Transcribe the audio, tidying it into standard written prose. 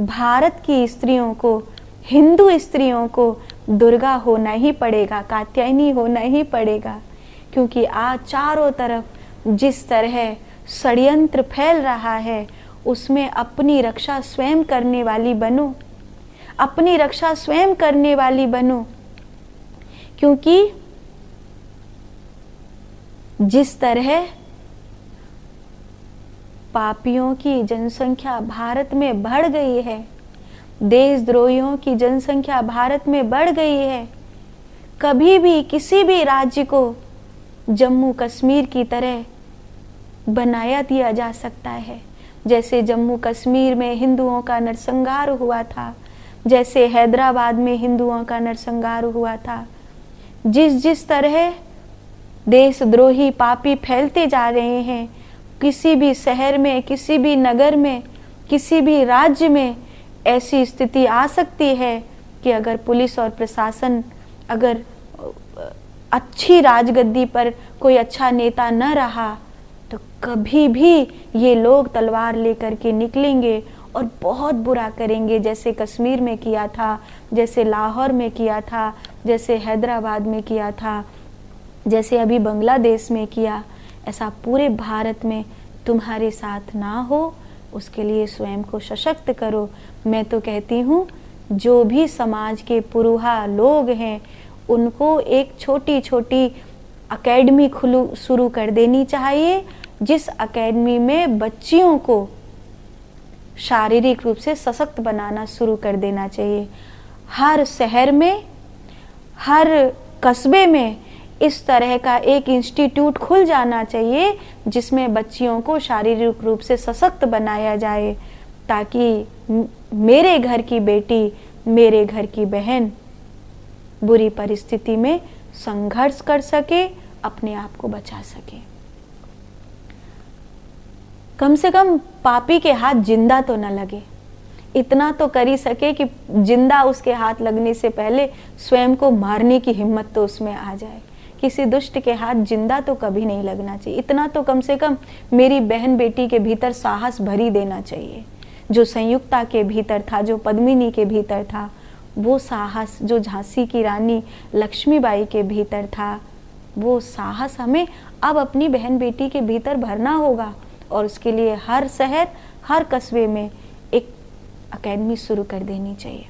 भारत की स्त्रियों को, हिंदू स्त्रियों को दुर्गा होना ही पड़ेगा, कात्यायनी होना ही पड़ेगा। क्योंकि आज चारों तरफ जिस तरह षड्यंत्र फैल रहा है, उसमें अपनी रक्षा स्वयं करने वाली बनो, अपनी रक्षा स्वयं करने वाली बनो। क्योंकि जिस तरह पापियों की जनसंख्या भारत में बढ़ गई है, देशद्रोहियों की जनसंख्या भारत में बढ़ गई है, कभी भी किसी भी राज्य को जम्मू कश्मीर की तरह बनाया दिया जा सकता है। जैसे जम्मू कश्मीर में हिंदुओं का नरसंहार हुआ था, जैसे हैदराबाद में हिंदुओं का नरसंहार हुआ था, जिस तरह देशद्रोही पापी फैलते जा रहे हैं, किसी भी शहर में, किसी भी नगर में, किसी भी राज्य में ऐसी स्थिति आ सकती है कि अगर पुलिस और प्रशासन, अगर अच्छी राजगद्दी पर कोई अच्छा नेता न रहा, तो कभी भी ये लोग तलवार लेकर के निकलेंगे और बहुत बुरा करेंगे। जैसे कश्मीर में किया था, जैसे लाहौर में किया था, जैसे हैदराबाद में किया था, जैसे अभी बांग्लादेश में किया, ऐसा पूरे भारत में तुम्हारे साथ ना हो, उसके लिए स्वयं को सशक्त करो। मैं तो कहती हूँ, जो भी समाज के पुरुहा लोग हैं, उनको एक छोटी छोटी अकेडमी शुरू कर देनी चाहिए, जिस अकेडमी में बच्चियों को शारीरिक रूप से सशक्त बनाना शुरू कर देना चाहिए। हर शहर में, हर कस्बे में इस तरह का एक इंस्टीट्यूट खुल जाना चाहिए, जिसमें बच्चियों को शारीरिक रूप से सशक्त बनाया जाए, ताकि मेरे घर की बेटी, मेरे घर की बहन बुरी परिस्थिति में संघर्ष कर सके, अपने आप को बचा सके। कम से कम पापी के हाथ जिंदा तो न लगे, इतना तो कर ही सके कि जिंदा उसके हाथ लगने से पहले स्वयं को मारने की हिम्मत तो उसमें आ जाए। किसी दुष्ट के हाथ जिंदा तो कभी नहीं लगना चाहिए, इतना तो कम से कम मेरी बहन बेटी के भीतर साहस भरी देना चाहिए। जो संयुक्ता के भीतर था, जो पद्मिनी के भीतर था, वो साहस जो झांसी की रानी लक्ष्मीबाई के भीतर था, वो साहस हमें अब अपनी बहन बेटी के भीतर भरना होगा। और उसके लिए हर शहर, हर कस्बे में एक अकेडमी शुरू कर देनी चाहिए।